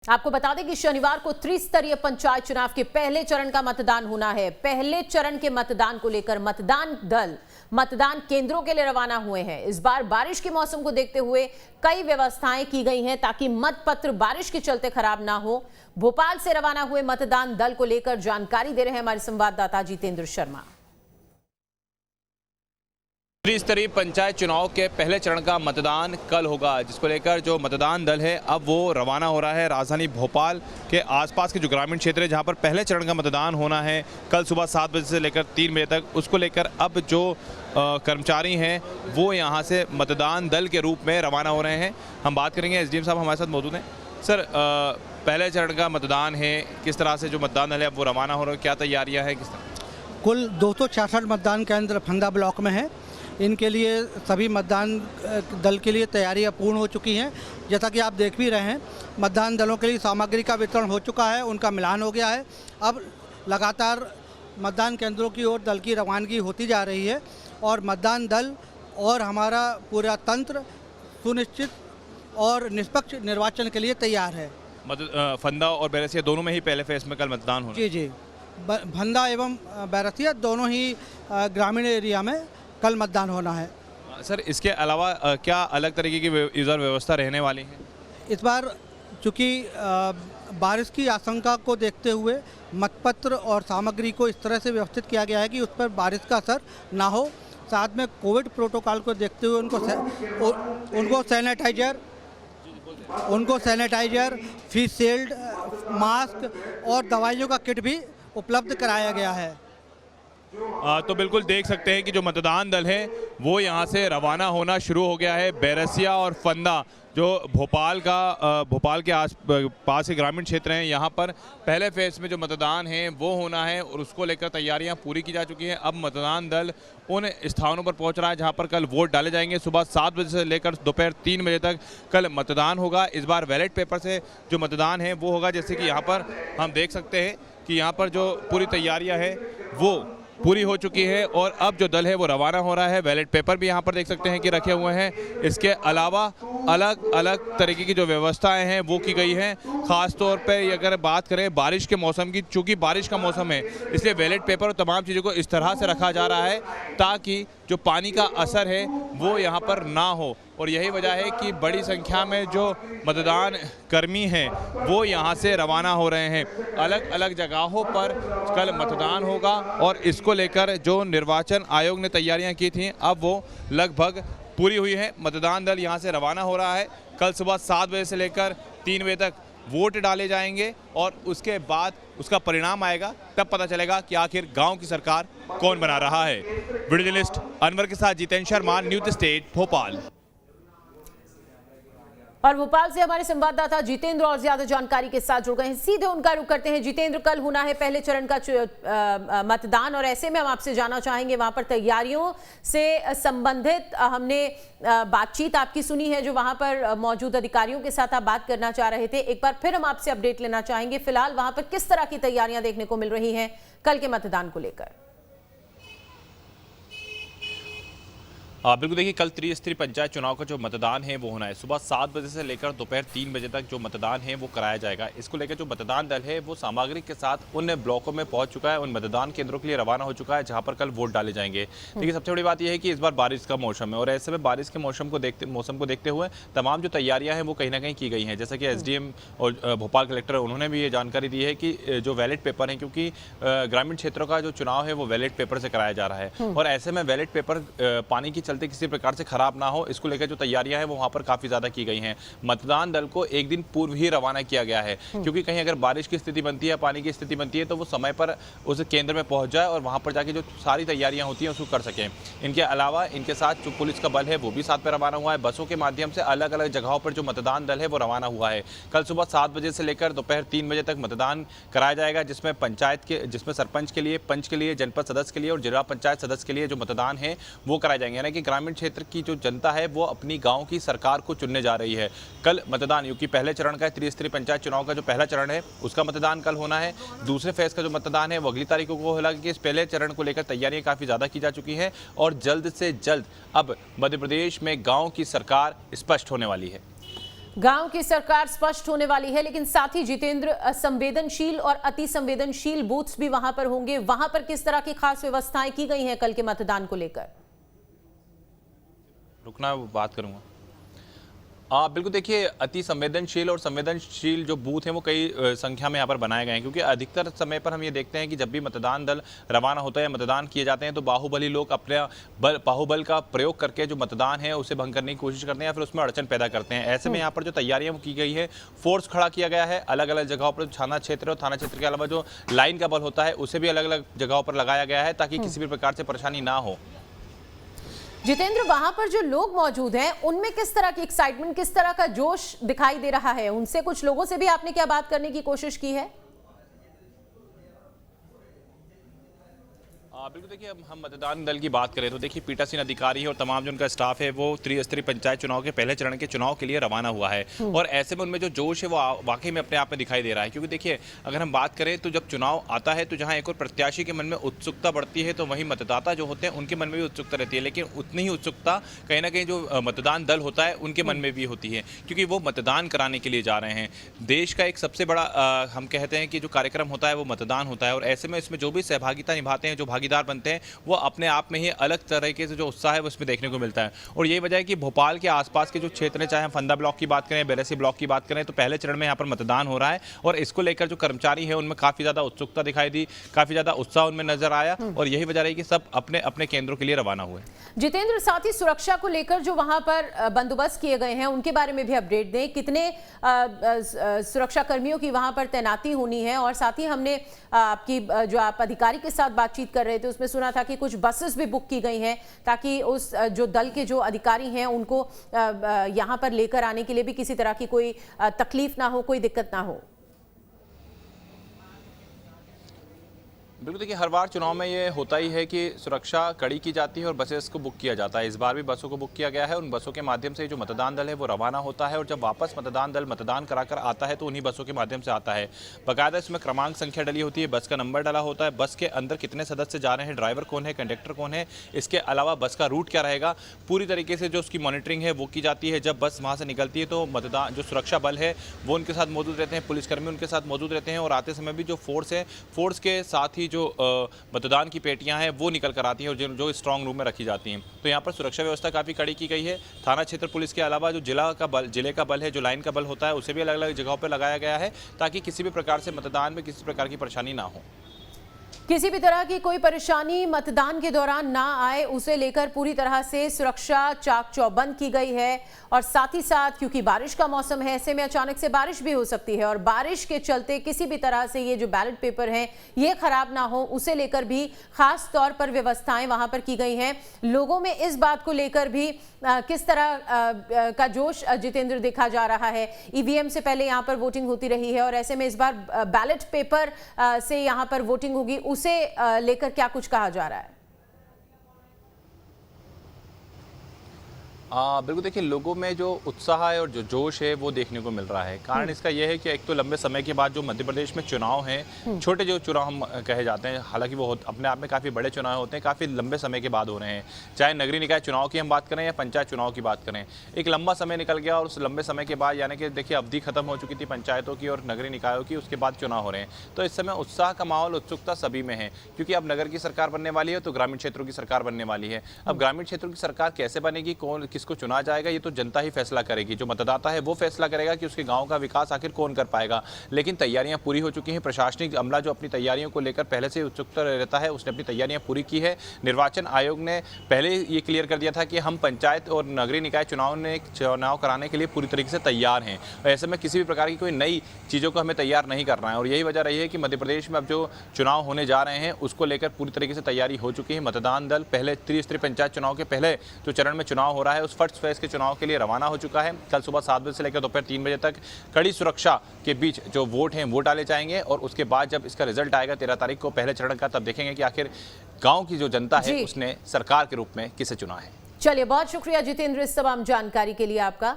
आपको बता दें कि शनिवार को त्रिस्तरीय पंचायत चुनाव के पहले चरण का मतदान होना है। पहले चरण के मतदान को लेकर मतदान दल मतदान केंद्रों के लिए रवाना हुए हैं। इस बार बारिश के मौसम को देखते हुए कई व्यवस्थाएं की गई हैं ताकि मतपत्र बारिश के चलते खराब ना हो। भोपाल से रवाना हुए मतदान दल को लेकर जानकारी दे रहे हैं हमारे संवाददाता जितेंद्र शर्मा। त्रिस्तरीय पंचायत चुनाव के पहले चरण का मतदान कल होगा, जिसको लेकर जो मतदान दल है अब वो रवाना हो रहा है। राजधानी भोपाल के आसपास के जो ग्रामीण क्षेत्र है जहां पर पहले चरण का मतदान होना है कल सुबह 7 बजे से लेकर 3 बजे तक, उसको लेकर अब जो कर्मचारी हैं वो यहां से मतदान दल के रूप में रवाना हो रहे हैं। हम बात करेंगे, एसडीएम साहब हमारे साथ मौजूद हैं। सर, पहले चरण का मतदान है, किस तरह से जो मतदान दल है वो रवाना हो रहे हैं, क्या तैयारियाँ हैं, किस तरह? कुल 266 मतदान केंद्र फंदा ब्लॉक में है। इनके लिए सभी मतदान दल के लिए तैयारियां पूर्ण हो चुकी हैं। जैसा कि आप देख भी रहे हैं, मतदान दलों के लिए सामग्री का वितरण हो चुका है, उनका मिलान हो गया है। अब लगातार मतदान केंद्रों की ओर दल की रवानगी होती जा रही है और मतदान दल और हमारा पूरा तंत्र सुनिश्चित और निष्पक्ष निर्वाचन के लिए तैयार है। फंदा और बैरसिया दोनों में ही पहले फेज में कल मतदान होना? जी, फंदा एवं बैरसिया दोनों ही ग्रामीण एरिया में कल मतदान होना है। सर, इसके अलावा क्या अलग तरीके की यूज़र व्यवस्था रहने वाली है? इस बार चूँकि बारिश की आशंका को देखते हुए मतपत्र और सामग्री को इस तरह से व्यवस्थित किया गया है कि उस पर बारिश का असर ना हो। साथ में कोविड प्रोटोकॉल को देखते हुए उनको सैनिटाइजर, फेस शील्ड, मास्क और दवाइयों का किट भी उपलब्ध कराया गया है। तो बिल्कुल देख सकते हैं कि जो मतदान दल है वो यहाँ से रवाना होना शुरू हो गया है। बैरसिया और फंदा जो भोपाल के पास के ग्रामीण क्षेत्र हैं, यहाँ पर पहले फेज में जो मतदान है वो होना है और उसको लेकर तैयारियां पूरी की जा चुकी हैं। अब मतदान दल उन स्थानों पर पहुंच रहा है जहां पर कल वोट डाले जाएंगे। सुबह 7 बजे से लेकर दोपहर 3 बजे तक कल मतदान होगा। इस बार बैलेट पेपर से जो मतदान है वो होगा। जैसे कि यहाँ पर हम देख सकते हैं कि यहाँ पर जो पूरी तैयारियाँ हैं वो पूरी हो चुकी है और अब जो दल है वो रवाना हो रहा है। बैलेट पेपर भी यहाँ पर देख सकते हैं कि रखे हुए हैं। इसके अलावा अलग अलग तरीके की जो व्यवस्थाएं हैं वो की गई हैं। ख़ास तौर पे अगर बात करें बारिश के मौसम की, चूँकि बारिश का मौसम है इसलिए बैलेट पेपर और तमाम चीज़ों को इस तरह से रखा जा रहा है ताकि जो पानी का असर है वो यहाँ पर ना हो। और यही वजह है कि बड़ी संख्या में जो मतदान कर्मी हैं वो यहाँ से रवाना हो रहे हैं। अलग अलग जगहों पर कल मतदान होगा और इसको लेकर जो निर्वाचन आयोग ने तैयारियां की थी अब वो लगभग पूरी हुई है। मतदान दल यहाँ से रवाना हो रहा है। कल सुबह 7 बजे से लेकर 3 बजे तक वोट डाले जाएंगे और उसके बाद उसका परिणाम आएगा, तब पता चलेगा कि आखिर गांव की सरकार कौन बना रहा है। वीडियो जर्नलिस्ट अनवर के साथ जितेंद्र शर्मा, न्यूज़ स्टेट भोपाल। और भोपाल से हमारे संवाददाता जितेंद्र और ज्यादा जानकारी के साथ जुड़ गए हैं, सीधे उनका रुख करते हैं। जितेंद्र, कल होना है पहले चरण का मतदान और ऐसे में हम आपसे जानना चाहेंगे वहां पर तैयारियों से संबंधित हमने बातचीत आपकी सुनी है जो वहां पर मौजूद अधिकारियों के साथ आप बात करना चाह रहे थे। एक बार फिर हम आपसे अपडेट लेना चाहेंगे, फिलहाल वहां पर किस तरह की तैयारियां देखने को मिल रही हैं कल के मतदान को लेकर? बिल्कुल, देखिए कल त्रिस्तरीय पंचायत चुनाव का जो मतदान है वो होना है। सुबह 7 बजे से लेकर दोपहर 3 बजे तक जो मतदान है वो कराया जाएगा। इसको लेकर जो मतदान दल है वो सामग्री के साथ उन ब्लॉकों में पहुंच चुका है, उन मतदान केंद्रों के लिए रवाना हो चुका है जहां पर कल वोट डाले जाएंगे। देखिए, सबसे बड़ी बात यह है कि इस बार बारिश का मौसम है और ऐसे में बारिश के मौसम को देखते हुए तमाम जो तैयारियाँ हैं वो कहीं ना कहीं की गई हैं। जैसा कि एसडीएम और भोपाल कलेक्टर उन्होंने भी ये जानकारी दी है कि जो बैलेट पेपर है, क्योंकि ग्रामीण क्षेत्रों का जो चुनाव है वो बैलेट पेपर से कराया जा रहा है और ऐसे में बैलेट पेपर पानी के चलते किसी प्रकार से खराब ना हो, इसको लेकर जो तैयारियां हैं वो वहां पर काफी ज्यादा की गई हैं। मतदान दल को एक दिन पूर्व ही रवाना किया गया है क्योंकि कहीं अगर बारिश की स्थिति बनती है, पानी की स्थिति बनती है तो वो समय पर उस केंद्र में पहुंच जाए और वहां पर जाके जो सारी तैयारियां होती हैं उसको कर सकें। इनके अलावा इनके साथ जो पुलिस का बल है वो भी साथ में रवाना हुआ है। बसों के माध्यम से अलग अलग जगहों पर जो मतदान दल है वो रवाना हुआ है। कल सुबह 7 बजे से लेकर दोपहर 3 बजे तक मतदान कराया जाएगा, जिसमें सरपंच के लिए, पंच के लिए, जनपद सदस्य के लिए और जिला पंचायत सदस्य के लिए जो मतदान है वो कराए जाएंगे। यानी कि ग्रामीण क्षेत्र की जो जनता है वो अपनी गांव की सरकार को चुनने जा रही है। कल मतदान, क्योंकि पहले चरण का त्रिस्तरीय पंचायत चुनाव का जो पहला चरण है उसका मतदान कल होना है। दूसरे फेज का जो मतदान है वो अगली तारीखों को होगा। कि इस पहले चरण को लेकर तैयारियां काफी ज्यादा की जा चुकी हैं और जल्द से जल्द अब मध्य प्रदेश में गांव की सरकार स्पष्ट होने वाली है। गांव की सरकार स्पष्ट होने वाली है, लेकिन साथ ही जितेंद्र संवेदनशील और अति संवेदनशील बूथ्स भी वहां पर होंगे। वहां पर किस तरह की खास व्यवस्थाएं की गई हैं कल के मतदान को लेकर? रुकना, बात करूंगा। बिल्कुल, देखिए अति संवेदनशील और संवेदनशील जो बूथ हैं वो कई संख्या में यहाँ पर बनाए गए हैं, क्योंकि अधिकतर समय पर हम ये देखते हैं कि जब भी मतदान दल रवाना होता है, मतदान किए जाते हैं, तो बाहुबली लोग अपने बाहुबल का प्रयोग करके जो मतदान है उसे भंग करने की कोशिश करते हैं या फिर उसमें अड़चन पैदा करते हैं। ऐसे में यहाँ पर जो तैयारियाँ की गई है, फोर्स खड़ा किया गया है अलग अलग जगहों पर। थाना क्षेत्र और थाना क्षेत्र के अलावा जो लाइन का बल होता है उसे भी अलग अलग जगहों पर लगाया गया है, ताकि किसी भी प्रकार से परेशानी ना हो। जितेंद्र, वहां पर जो लोग मौजूद हैं उनमें किस तरह की एक्साइटमेंट, किस तरह का जोश दिखाई दे रहा है? उनसे, कुछ लोगों से भी आपने क्या बात करने की कोशिश की है? बिल्कुल, देखिए अब हम मतदान दल की बात करें तो देखिए पीठासीन अधिकारी और तमाम जो उनका स्टाफ है वो त्रिस्तरीय पंचायत चुनाव के पहले चरण के चुनाव के लिए रवाना हुआ है, और ऐसे में उनमें जो जोश है वो वाकई में अपने आप में दिखाई दे रहा है। क्योंकि देखिए अगर हम बात करें तो जब चुनाव आता है तो जहां एक और प्रत्याशी के मन में उत्सुकता बढ़ती है, तो वहीं मतदाता जो होते हैं उनके मन में भी उत्सुकता रहती है, लेकिन उतनी ही उत्सुकता कहीं ना कहीं जो मतदान दल होता है उनके मन में भी होती है, क्योंकि वो मतदान कराने के लिए जा रहे हैं। देश का एक सबसे बड़ा हम कहते हैं कि जो कार्यक्रम होता है वो मतदान होता है, और ऐसे में इसमें जो भी सहभागिता निभाते हैं, जो भागीदार बनते हैं, वो अपने आप में ही अलग तरीके से जो उत्साह है वो इसमें देखने को मिलता है। और यही वजह है कि भोपाल के आसपास के जो क्षेत्र हैं, चाहे हम फंदा ब्लॉक की बात करें, बेरसी ब्लॉक की बात करें, तो पहले चरण में यहाँ पर मतदान हो रहा है, और इसको लेकर जो कर्मचारी है उनमें काफ़ी ज़्यादा उत्सुकता दिखाई दी, काफ़ी ज़्यादा उत्साह उनमें नजर आया, और यही वजह रही कि सब अपने अपने केंद्रों के लिए रवाना हुए। जितेंद्र, साथ ही सुरक्षा को लेकर जो वहां पर बंदोबस्त किए गए हैं उनके बारे में भी अपडेट दें। कितने सुरक्षा कर्मियों की वहां पर तैनाती होनी है? और साथ ही हमने आपकी जो आप अधिकारी के साथ बातचीत कर रहे थे उसमें सुना था कि कुछ बसेस भी बुक की गई हैं, ताकि उस जो दल के जो अधिकारी हैं उनको यहां पर लेकर आने के लिए भी किसी तरह की कोई तकलीफ ना हो, कोई दिक्कत ना हो। बिल्कुल, देखिए हर बार चुनाव में ये होता ही है कि सुरक्षा कड़ी की जाती है और बसेस को बुक किया जाता है। इस बार भी बसों को बुक किया गया है। उन बसों के माध्यम से जो मतदान दल है वो रवाना होता है, और जब वापस मतदान दल मतदान कराकर आता है तो उन्हीं बसों के माध्यम से आता है। बाकायदा इसमें क्रमांक संख्या डली होती है, बस का नंबर डला होता है, बस के अंदर कितने सदस्य जा रहे हैं, ड्राइवर कौन है, कंडक्टर कौन है, इसके अलावा बस का रूट क्या रहेगा, पूरी तरीके से जो उसकी मॉनिटरिंग है वो की जाती है। जब बस वहाँ से निकलती है तो मतदान जो सुरक्षा बल है वो उनके साथ मौजूद रहते हैं, पुलिसकर्मी उनके साथ मौजूद रहते हैं, और आते समय भी जो फोर्स है, फोर्स के साथ ही जो मतदान की पेटियां हैं वो निकल कर आती हैं और जो स्ट्रांग रूम में रखी जाती हैं। तो यहाँ पर सुरक्षा व्यवस्था काफ़ी कड़ी की गई है। थाना क्षेत्र पुलिस के अलावा जो जिले का बल है, जो लाइन का बल होता है, उसे भी अलग अलग जगहों पर लगाया गया है, ताकि किसी भी प्रकार से मतदान में किसी प्रकार की परेशानी ना हो। किसी भी तरह की कोई परेशानी मतदान के दौरान ना आए, उसे लेकर पूरी तरह से सुरक्षा चाक चौबंद की गई है। और साथ ही साथ क्योंकि बारिश का मौसम है, ऐसे में अचानक से बारिश भी हो सकती है, और बारिश के चलते किसी भी तरह से ये जो बैलेट पेपर हैं ये खराब ना हो, उसे लेकर भी खास तौर पर व्यवस्थाएं वहां पर की गई हैं। लोगों में इस बात को लेकर भी किस तरह का जोश जितेंद्र देखा जा रहा है? ईवीएम से पहले यहाँ पर वोटिंग होती रही है, और ऐसे में इस बार बैलेट पेपर से यहाँ पर वोटिंग होगी, उसे लेकर क्या कुछ कहा जा रहा है? बिल्कुल, देखिए लोगों में जो उत्साह है और जो जोश है वो देखने को मिल रहा है। कारण इसका यह है कि एक तो लंबे समय के बाद जो मध्य प्रदेश में चुनाव हैं, छोटे जो चुनाव हम कहे जाते हैं, हालांकि वो अपने आप में काफ़ी बड़े चुनाव होते हैं, काफ़ी लंबे समय के बाद हो रहे हैं। चाहे नगरीय निकाय चुनाव की हम बात करें या पंचायत चुनाव की बात करें, एक लंबा समय निकल गया, और उस लंबे समय के बाद यानी कि देखिए अवधि खत्म हो चुकी थी पंचायतों की और नगरीय निकायों की, उसके बाद चुनाव हो रहे हैं। तो इस समय उत्साह का माहौल, उत्सुकता सभी में है, क्योंकि अब नगर की सरकार बनने वाली है तो ग्रामीण क्षेत्रों की सरकार बनने वाली है। अब ग्रामीण क्षेत्रों की सरकार कैसे बनेगी, कौन किसको चुना जाएगा, तो जनता ही फैसला करेगी। जो मतदाता है वो फैसला करेगा कि उसके गांव का विकास आखिर कौन कर पाएगा। लेकिन तैयारियां पूरी हो चुकी हैं। प्रशासनिक अमला जो अपनी तैयारियों को लेकर पहले से उत्सुकता रहता है, उसने अपनी तैयारियां पूरी की है। निर्वाचन आयोग ने पहले ये क्लियर कर दिया था कि हम पंचायत और नगरीय निकाय चुनाव कराने के लिए पूरी तरीके से तैयार हैं। ऐसे में किसी भी प्रकार की कोई नई चीज़ों को हमें तैयार नहीं करना है, और यही वजह रही है कि मध्य प्रदेश में अब जो चुनाव होने जा रहे हैं उसको लेकर पूरी तरीके से तैयारी हो चुकी है। मतदान दल पहले त्रिस्तरीय पंचायत चुनाव के पहले जो चरण में चुनाव हो रहा है उस फर्स्ट फेज के चुनाव के लिए रवाना हो चुका है। कल सुबह 7 बजे से लेकर दोपहर 3 बजे तक कड़ी सुरक्षा के बीच जो वोट हैं वो डाले जाएंगे, और उसके बाद जब इसका रिजल्ट आएगा 13 तारीख को पहले चरण का, तब देखेंगे कि आखिर गांव की जो जनता है उसने सरकार के रूप में किसे चुना है। चलिए, बहुत शुक्रिया जितेंद्र इस तमाम जानकारी के लिए आपका।